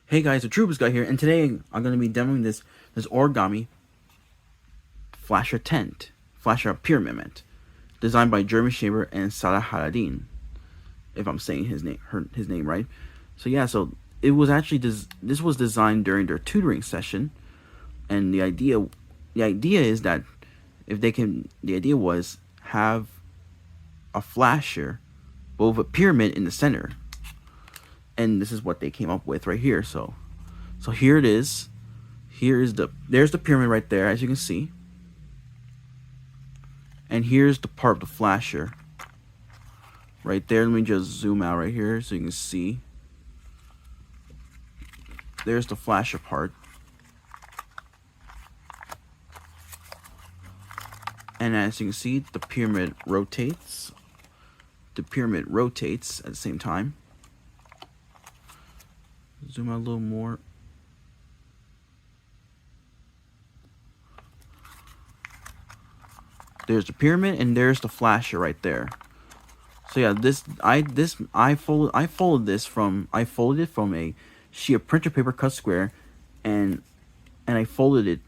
Hey guys, the Troopers guy here, and today I'm going to be demoing this origami flasher tent, flasher pyramid, designed by Jeremy Shafer and Salahaddin, if I'm saying his name right. So yeah, so it was actually this was designed during their tutoring session, and the idea is that the idea was have a flasher with a pyramid in the center. And this is what they came up with right here. So here it is. There's the pyramid right there, as you can see. And here's the part of the flasher right there. Let me just zoom out right here so you can see. There's the flasher part. And as you can see, the pyramid rotates. The pyramid rotates at the same time. Zoom out a little more. There's the pyramid and there's the flasher right there. So yeah, I folded it from a sheet of printer paper cut square, and I folded it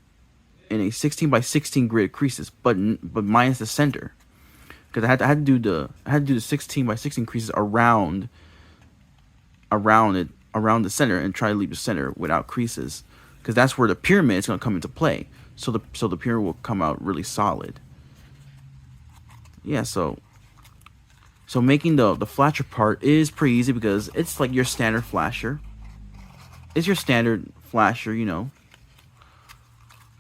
in a 16 by 16 grid creases, but minus the center, because I had to do the 16 by 16 creases around the center, and try to leave the center without creases, because that's where the pyramid is going to come into play. So the pyramid will come out really solid. Yeah, so making the flasher part is pretty easy, because it's like your standard flasher. It's your standard flasher, you know.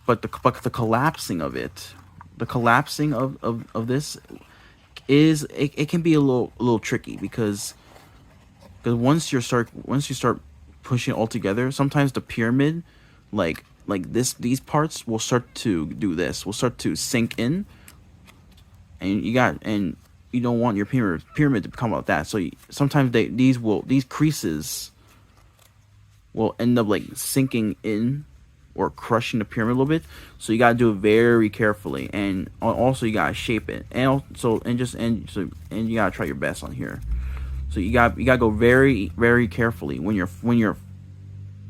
But the collapsing of it, the collapsing of this is it can be a little tricky, because once you start pushing it all together, sometimes the pyramid, like these parts will start to do this, will start to sink in, and you don't want your pyramid to become like that. So sometimes these creases will end up like sinking in or crushing the pyramid a little bit. So you gotta do it very carefully, and also you gotta shape it, and you gotta try your best on here. So you gotta go very, very carefully when you're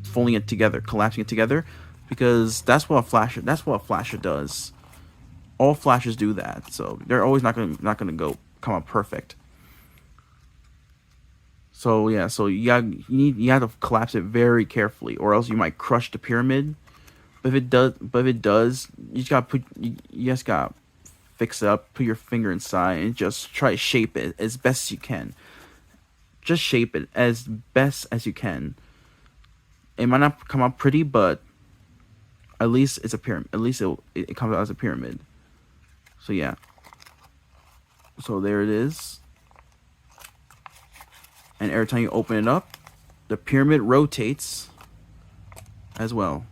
folding it together, collapsing it together, because that's what a flasher does. All flashers do that, so they're always not gonna come out perfect. So yeah, so you have to collapse it very carefully, or else you might crush the pyramid. But if it does, you just gotta fix it up, put your finger inside, and just try to shape it as best as you can. Just shape it as best as you can. It might not come out pretty, but at least it's a pyramid. At least it comes out as a pyramid. So yeah. So there it is. And every time you open it up, the pyramid rotates as well.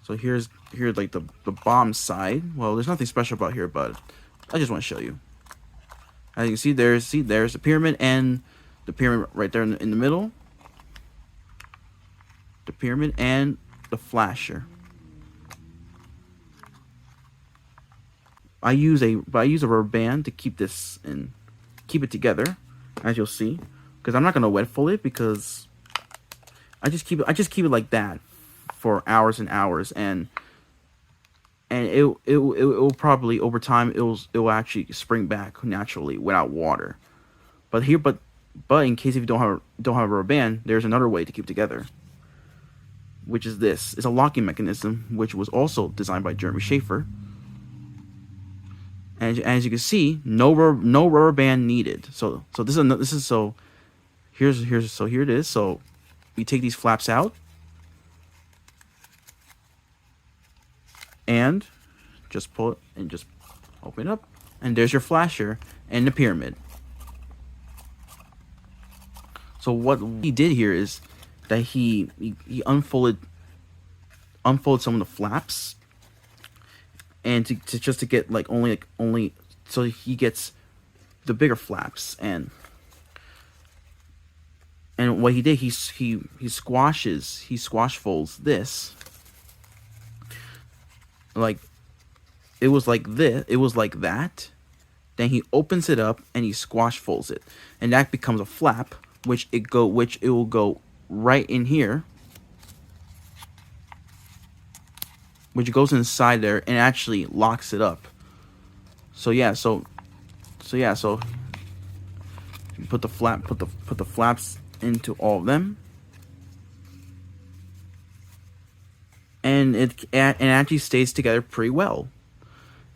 So here's like the bottom side. Well, there's nothing special about here, but I just want to show you. As you can see, there's the pyramid, and the pyramid right there in the middle. The pyramid and the flasher. I use a rubber band to keep it together, as you'll see, because I'm not gonna wet fold it, because I just keep it like that for hours and hours, and it will probably over time it will actually spring back naturally without water. But in case if you don't have a rubber band, there's another way to keep it together, which is this. It's a locking mechanism, which was also designed by Jeremy Shafer. And as you can see, no rubber band needed. So here it is. So we take these flaps out and just pull it and just open it up, and there's your flasher and the pyramid. So what he did here is that he unfolded some of the flaps, and to get like only so he gets the bigger flaps, and what he did, he squash folds this, like it was like that. Then he opens it up and he squash folds it, and that becomes a flap, which it will go right in here, which goes inside there and actually locks it up. So yeah, so you put the flaps into all of them, and it actually stays together pretty well.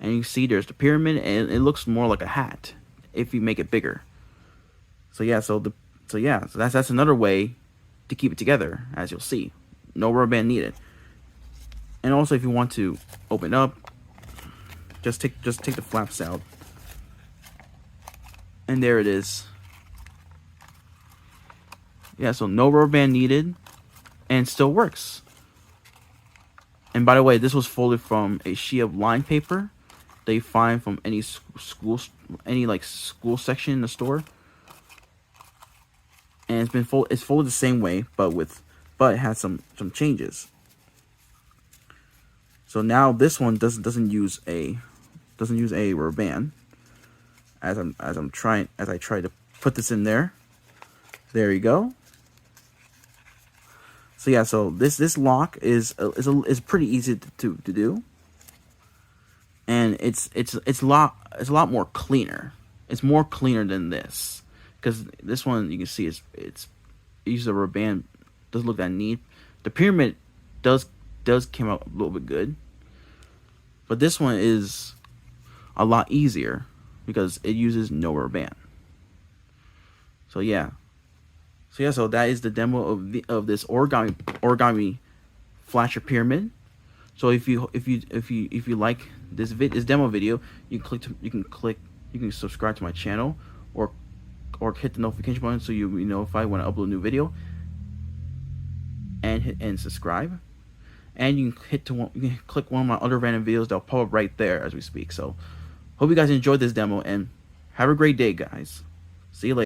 And you see there's the pyramid, and it looks more like a hat if you make it bigger. So yeah, so that's another way to keep it together, as you'll see. No rubber band needed. And also, if you want to open up, just take the flaps out, and there it is. Yeah, so no rubber band needed, and still works. And by the way, this was folded from a sheet of lined paper that you find from any school section in the store. And it's folded the same way, but it has some changes. So now this one doesn't use a rubber band. As I try to put this in there. There you go. So yeah, so this lock is pretty easy to do, and it's a lot more cleaner. It's more cleaner than this, because this one you can see it uses a rubber band. Doesn't look that neat. The pyramid does came out a little bit good, but this one is a lot easier because it uses no rubber band. So yeah. So that is the demo of this origami flasher pyramid. So if you like this demo video, you can subscribe to my channel, or hit the notification button so you'll be notified when I upload a new video, and subscribe. And you can click one of my other random videos that'll pop up right there as we speak. So hope you guys enjoyed this demo, and have a great day, guys. See you later.